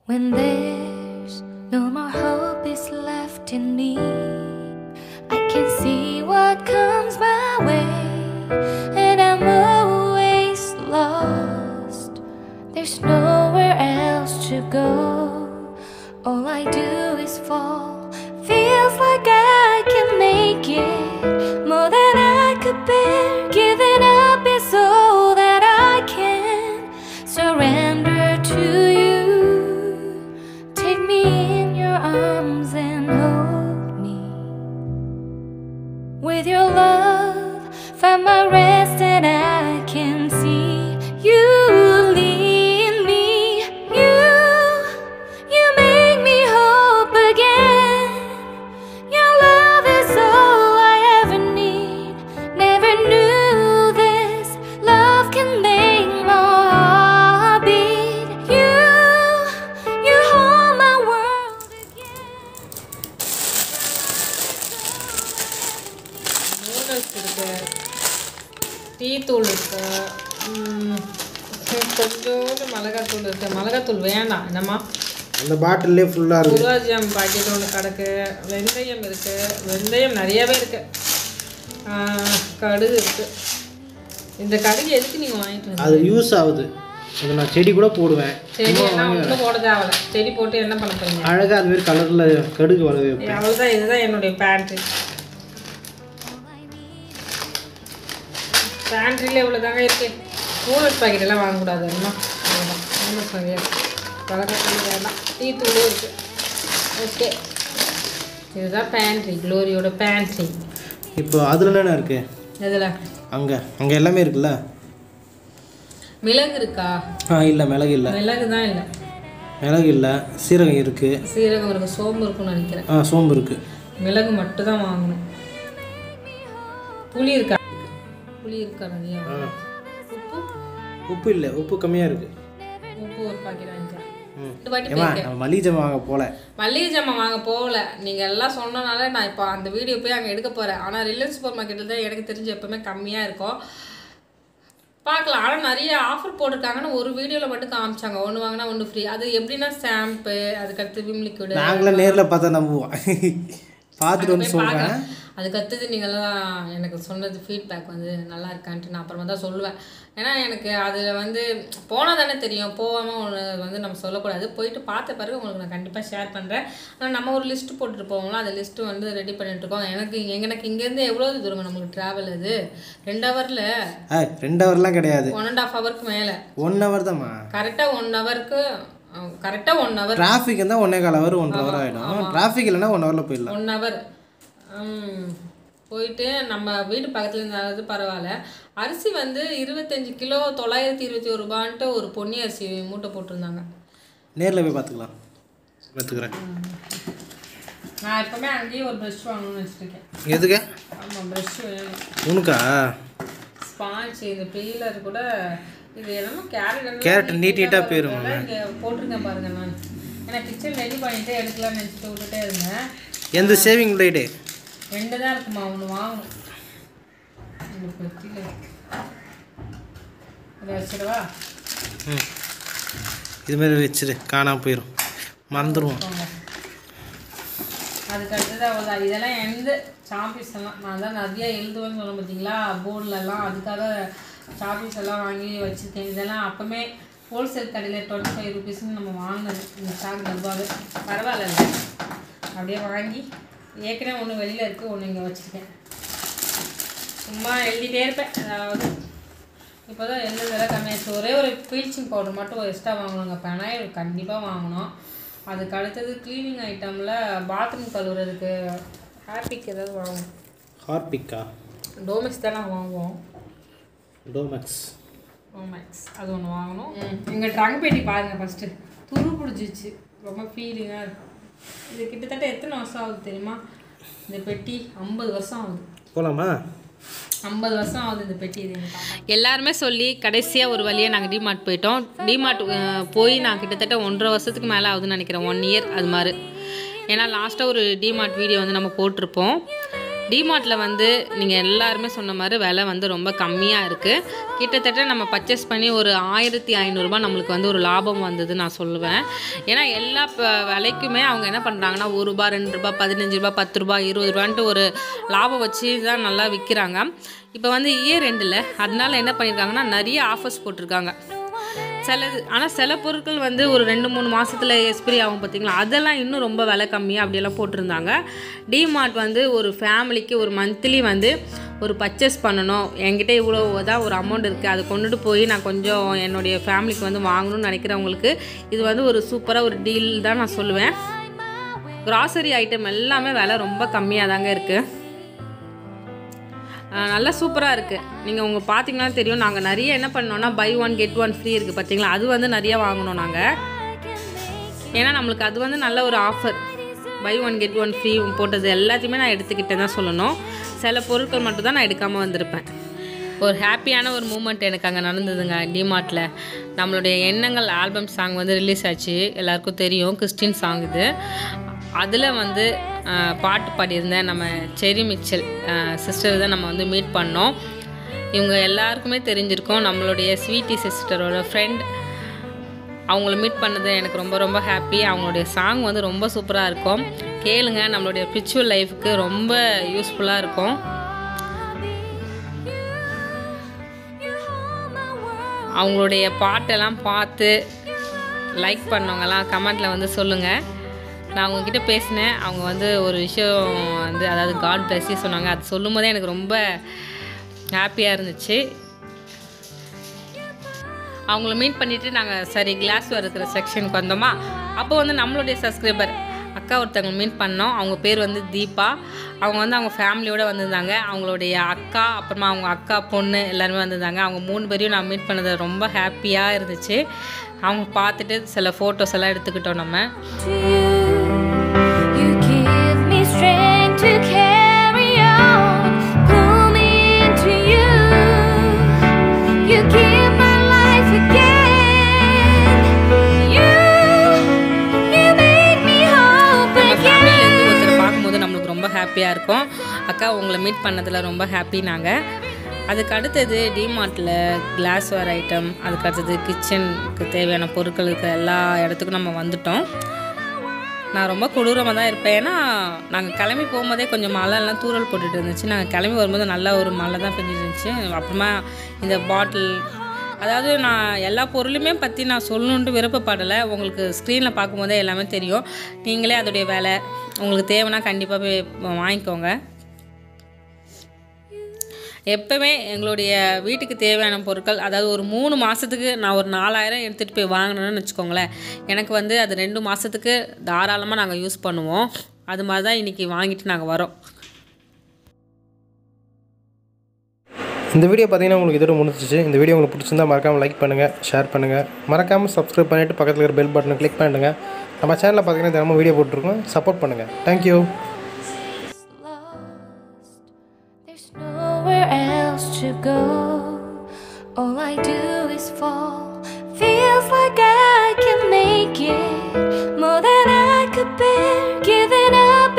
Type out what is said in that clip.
When there's no more hope is left in me, I can see what comes my way, and I'm always lost. There's nowhere else to go. All I do is fall. Feels like I can make it more than I could bear. Giving up is all that I can surrender to you. Take me in your arms and hold me. With your love, find my rest and I can see you lead me. You make me hope again. Your love is all I ever need. Never knew this love can make my heart beat. You hold my world again. Noodles இருக்கு, tea தூள் இருக்கு, கொஞ்சோண்டு மிளகாத்தூள் இருக்கு. மிளகாத்தூள் வேண்டாம் என்னம்மா, அந்த பாட்டிலே ஃபுல்லாக இருக்குது. குலாப்ஜாம் பாக்கெட் ஒன்று கிடக்கு. வெந்தயம் இருக்கு, வெந்தயம் நிறையவே இருக்கு. கடுகு இருக்கு. இந்த கடுகு எதுக்கு நீங்கள் வாங்கிட்டு வந்து? அது யூஸ் ஆகுது. அது நான் செடி கூட போடுவேன். செடி எல்லாம் ஒன்றும் போட தேவையில்ல. செடி போட்டு என்ன பண்ண போறீங்க? அழகாக அது மாதிரி கலரில் கடுகு வளர வைப்பேன். அவ்வளோதான். இதுதான் என்னுடைய பேண்ட்ரி. பேண்ட்ரியில் இவ்வளோ தாங்க இருக்குது. நூடுல்ஸ் பாக்கெட் எல்லாம் வாங்கக்கூடாது. அவ்வளோதான். நூடுல்ஸ் பாக்கெட் கலக்கத்தூள் வேண்டாம். டீ தூளும் இருக்குது. ஓகே, இதுதான் பேண்ட்ரி, க்ளோரியோட பேண்ட்ரி. இப்போ அதில் என்னென்ன இருக்குது? எதில்? அங்கே எல்லாமே இருக்குல்ல. மிளகு இருக்கா? இல்லை மிளகு இல்லை. மிளகு தான் இல்லை. மிளகு இல்லை, சீரகம் இருக்குது. சீரகம் இருக்குது, சோம்பு இருக்குன்னு நினைக்கிறேன். சோம்பு இருக்குது. மிளகு மட்டும் தான் வாங்கணும். புளி இருக்கா? புளி இருக்கா நிறையா? உப்பு? உப்பு இல்லை, உப்பு கம்மியாக இருக்குது. உப்பு ஒரு பாக்கெட் வாங்கிக்கிறேன். மளிகை ஜாமான் வாங்க போகல. மளிகை ஜாமான் வாங்க போகல. நீங்கள் எல்லாம் சொன்னனால நான் இப்போ அந்த வீடியோ போய் அங்கே எடுக்க போகிறேன். ஆனால் ரிலையன்ஸ் சூப்பர் மார்க்கெட்டில் தான் எனக்கு தெரிஞ்சு எப்போவுமே கம்மியாக இருக்கும். பார்க்கலாம். ஆனால் நிறைய ஆஃபர் போட்டிருக்காங்கன்னு ஒரு வீடியோவில் மட்டும் காமிச்சாங்க. ஒன்று வாங்கினா ஒன்று ஃப்ரீ. அது எப்படின்னா ஷாம்பு, அதுக்கடுத்து விம் லிக்விடு. நாங்களாம் நேரில் பார்த்தா நம்புவோம். பார்த்துட்டு வந்து சொல்கிறேன். அதுக்கடுத்தது நீங்கள்லாம் எனக்கு சொன்னது ஃபீட்பேக் வந்து நல்லா இருக்கான்ட்டு நான் அப்புறமா தான் சொல்லுவேன். ஏன்னா எனக்கு அதில் வந்து போனால் தானே தெரியும். போகாமல் ஒன்று வந்து நம்ம சொல்லக்கூடாது. போயிட்டு பார்த்த பிறகு உங்களுக்கு நான் கண்டிப்பாக ஷேர் பண்ணுறேன். ஆனால் நம்ம ஒரு லிஸ்ட்டு போட்டுட்டு போவோம்ல, அந்த லிஸ்ட்டு வந்து ரெடி பண்ணிட்டுருக்கோம். எனக்கு இங்கேருந்து எவ்வளோ தூரம் நம்மளுக்கு ட்ராவல்? அது 2 ஹவரில் 2 ஹவர்லாம் கிடையாது, 1.5 ஹவருக்கு மேலே. 1 ஹவர் தான்மா. கரெக்டாக 1 ஹவருக்கு. கரெக்டாக 1 ஹவர். டிராஃபிக் இருந்தால் 1.25 ஹவர் 1 ஹவர் ஆகிடும். டிராஃபிக் இல்லைன்னா 1 ஹவரில் போயிடலாம். 1 ஹவர் போயிட்டு நம்ம வீடு பக்கத்தில் இருந்தாலும் பரவாயில்ல. அரிசி வந்து 25 கிலோ 921 ரூபான்ட்டு ஒரு பொன்னி அரிசி மூட்டை போட்டிருந்தாங்க. நேரில் போய் பார்த்துக்கலாம். பார்த்துக்கிறேன். நான் எப்போவுமே அங்கேயே ஒரு ப்ரஷ் வாங்கணும்னு வச்சுருக்கேன். எதுக்கு? ஆமாம், ப்ரஷ் வேணும். உனக்கா? ஸ்பான்ச், இந்த பீலர் கூட. இது என்னமோ கேரட் நீட்டாக போயிடும். இங்கே போட்டிருக்கேன் பாருங்கள். நான் ஏன்னா கிச்சன் ரெடி பண்ணிவிட்டு எடுக்கலாம்னு நினச்சிட்டு விட்டுட்டே இருந்தேன். எந்த சேவிங் பிளேடு? 2 தான் இருக்குமா, ஒன்று வாங்கணும். இதை வச்சிடவா? இதுமாரி வச்சிரு, காணாமல் போயிடும், மறந்துடுவோம். அதுக்கு அடுத்தது அவ்வளோதான். இதெல்லாம் எந்த சாப்பீஸ் எல்லாம் நான் தான் நிறையா எழுதுவேன்னு சொல்ல பார்த்தீங்களா போர்டிலலாம். அதுக்காக சாப்பீஸ் எல்லாம் வாங்கி வச்சுருக்கேன். இதெல்லாம் அப்போமே ஹோல்சேல் கடையில் 25 ருபீஸ்ன்னு நம்ம வாங்கினது. இந்த ஸ்டாக் டப்பாவே பரவாயில்ல. அப்படியே வாங்கி ஏற்கனவே ஒன்று வெளியில் இருக்குது, ஒன்று இங்கே வச்சுருக்கேன். சும்மா எழுதிட்டே இருப்பேன். அதாவது இப்போ தான் எழுதுறதெல்லாம் கம்மியாச்சு. ஒரே ஒரு ப்ளீச்சிங் பவுடர் மட்டும் எக்ஸ்ட்ரா வாங்கணுங்க. பெனாயில் கண்டிப்பாக வாங்கணும். அதுக்கு அடுத்தது க்ளீனிங் ஐட்டமில் பாத்ரூம் கழுவுறதுக்கு ஹார்பிக் ஏதாவது வாங்கணும். ஹார்பிக்கா? டோமெக்ஸ் தான் நாங்கள் வாங்குவோம். டோமெக்ஸ் அது ஒன்று வாங்கணும். எங்கள் ட்ரங்க் பெட்டி பாருங்கள். ஃபஸ்ட்டு துரு பிடிச்சிச்சு, ரொம்ப ஃபீலிங்காக இருக்கும். இது கிட்டத்தட்ட எத்தனை வருஷம் ஆகுது தெரியுமா? இந்த பெட்டி 50 வருஷம் ஆகுது. போகலாமா? 50 வருஷம் ஆகுது இந்த பெட்டி. இது எல்லாருமே சொல்லி கடைசியாக ஒரு வழியாக நாங்கள் டிமார்ட் போயிட்டோம். டிமார்ட் போய் நான் கிட்டத்தட்ட 1.5 வருஷத்துக்கு மேலே ஆகுதுன்னு நினைக்கிறேன். 1 இயர் அது மாதிரி. ஏன்னா லாஸ்ட்டாக ஒரு டிமார்ட் வீடியோ வந்து நம்ம போட்டிருப்போம். D.Martல வந்து நீங்கள் எல்லாருமே சொன்ன மாதிரி விலை வந்து ரொம்ப கம்மியாக இருக்குது. கிட்டத்தட்ட நம்ம பர்ச்சேஸ் பண்ணி ஒரு 1500 நம்மளுக்கு வந்து ஒரு லாபம் வந்தது நான் சொல்லுவேன். ஏன்னா எல்லா விலைக்குமே அவங்க என்ன பண்ணுறாங்கன்னா ₹1 ₹2 ₹15 ₹10 ₹20 ஒரு லாபம் வச்சு தான் நல்லா விற்கிறாங்க. இப்போ வந்து இயர் எண்டில் அதனால என்ன பண்ணியிருக்காங்கன்னா நிறைய ஆஃபர்ஸ் போட்டிருக்காங்க. ஆனால் சில பொருட்கள் வந்து ஒரு 2-3 மாதத்தில் எக்ஸ்பிரி ஆகும் பார்த்தீங்களா, அதெல்லாம் இன்னும் ரொம்ப விலை கம்மியாக அப்படியெல்லாம் போட்டிருந்தாங்க. D.Mart வந்து ஒரு ஃபேமிலிக்கு ஒரு மந்த்லி வந்து ஒரு பர்ச்சேஸ் பண்ணணும், என்கிட்ட இவ்வளோ தான் ஒரு அமௌண்ட் இருக்குது, அதை கொண்டுட்டு போய் நான் கொஞ்சம் என்னுடைய ஃபேமிலிக்கு வந்து வாங்கணும்னு நினைக்கிறவங்களுக்கு இது வந்து ஒரு சூப்பராக ஒரு டீல் தான் நான் சொல்லுவேன். கிராசரி ஐட்டம் எல்லாமே விலை ரொம்ப கம்மியாக தாங்க இருக்குது. நல்லா சூப்பராக இருக்குது. நீங்கள் உங்கள் பார்த்தீங்கன்னா தெரியும், நாங்கள் நிறைய என்ன பண்ணோன்னா பை 1 கெட் 1 ஃப்ரீ இருக்குது பார்த்தீங்களா, அது வந்து நிறையா வாங்கினோம் நாங்கள். ஏன்னா நம்மளுக்கு அது வந்து நல்ல ஒரு ஆஃபர். பை 1 கெட் 1 ஃப்ரீ போட்டது எல்லாத்தையுமே நான் எடுத்துக்கிட்டேன் தான் சொல்லணும். சில பொருட்கள் மட்டும் தான் நான் எடுக்காமல் வந்திருப்பேன். ஒரு ஹாப்பியான ஒரு மூமெண்ட் எனக்கு அங்கே நடந்ததுங்க D.Martல. நம்மளுடைய எண்ணங்கள் ஆல்பம் சாங் வந்து ரிலீஸ் ஆச்சு, எல்லாருக்கும் தெரியும், கிறிஸ்டின் சாங் இது. அதில் வந்து பாட்டு பாடியிருந்தேன் நம்ம செரி மிச்சல் சிஸ்டர் தான் நம்ம வந்து மீட் பண்ணோம். இவங்க எல்லாருக்குமே தெரிஞ்சிருக்கோம், நம்மளுடைய ஸ்வீட்டி சிஸ்டரோட ஃப்ரெண்ட். அவங்கள மீட் பண்ணது எனக்கு ரொம்ப ரொம்ப ஹாப்பி. அவங்களுடைய சாங் வந்து ரொம்ப சூப்பராக இருக்கும், கேளுங்க. நம்மளுடைய ஸ்பிரிச்சுவல் லைஃபுக்கு ரொம்ப யூஸ்ஃபுல்லாக இருக்கும். அவங்களுடைய பாட்டெல்லாம் பார்த்து லைக் பண்ணவங்கலாம் கமெண்ட்டில் வந்து சொல்லுங்கள். நான் அவங்கக்கிட்ட பேசினேன், அவங்க வந்து ஒரு விஷயம் வந்து அதாவது காட் பிளஸ் யூ சொன்னாங்க. அது சொல்லும் போதே எனக்கு ரொம்ப ஹாப்பியாக இருந்துச்சு. அவங்கள மீட் பண்ணிவிட்டு நாங்கள் சரி கிளாஸ் இருக்கிற செக்ஷனுக்கு வந்தோமா, அப்போ வந்து நம்மளுடைய சப்ஸ்கிரைபர் அக்கா ஒருத்தவங்க மீட் பண்ணோம். அவங்க பேர் வந்து தீபா. அவங்க வந்து அவங்க ஃபேமிலியோடு வந்திருந்தாங்க. அவங்களுடைய அக்கா, அப்புறமா அவங்க அக்கா பொண்ணு எல்லாருமே வந்திருந்தாங்க. அவங்க 3 பேரையும் நான் மீட் பண்ணது ரொம்ப ஹாப்பியாக இருந்துச்சு. அவங்க பார்த்துட்டு சில ஃபோட்டோஸ் எல்லாம் எடுத்துக்கிட்டோம் நம்ம. நம்மளுக்கு ரொம்ப ஹாப்பியாக இருக்கும். அக்கா உங்களை மீட் பண்ணதில் ரொம்ப ஹாப்பி நாங்கள். அதுக்கு அடுத்தது D.Martல கிளாஸ்வேர் ஐட்டம், அதுக்கு அடுத்தது கிச்சனுக்கு தேவையான பொருட்களுக்கு எல்லா இடத்துக்கும் நம்ம வந்துட்டோம். நான் ரொம்ப கொடூரமாக தான் இருப்பேன், ஏன்னா நாங்கள் கிளம்பி போகும்போதே கொஞ்சம் மழைலாம் தூறல் போட்டுட்டு இருந்துச்சு. நாங்கள் கிளம்பி வரும்போது நல்ல ஒரு மழை தான் பெஞ்சிட்டு இருந்துச்சு. அப்புறமா இந்த பாட்டில், அதாவது நான் எல்லா பொருளுமே பற்றி நான் சொல்லணுன்ட்டு விருப்பப்படலை. உங்களுக்கு ஸ்க்ரீனில் பார்க்கும்போதே எல்லாமே தெரியும். நீங்களே அதோடைய வேலை, உங்களுக்கு தேவைன்னா கண்டிப்பாக போய் வாங்கிக்கோங்க. எப்போவுமே எங்களுடைய வீட்டுக்கு தேவையான பொருட்கள், அதாவது ஒரு 3 மாதத்துக்கு நான் ஒரு 4000 எடுத்துகிட்டு போய் வாங்கினேன்னு வச்சுக்கோங்களேன், எனக்கு வந்து அது 2 மாதத்துக்கு தாராளமாக நாங்கள் யூஸ் பண்ணுவோம். அது மாதிரி தான் இன்றைக்கி வாங்கிட்டு நாங்கள் வரோம். இந்த வீடியோ பார்த்தீங்கன்னா உங்களுக்கு இதோட முடிஞ்சிச்சு. இந்த வீடியோ உங்களுக்கு பிடிச்சிருந்தா மறக்காமல் லைக் பண்ணுங்கள், ஷேர் பண்ணுங்கள், மறக்காமல் சப்ஸ்கிரைப் பண்ணிவிட்டு பக்கத்தில் இருக்கிற பெல் பட்டனை கிளிக் பண்ணிடுங்க. நம்ம சேனலில் பார்த்தீங்கன்னா தினமும் வீடியோ போட்டுருக்கோம், சப்போர்ட் பண்ணுங்கள். Thank you. To go, all I do is fall. Feels like I can make it.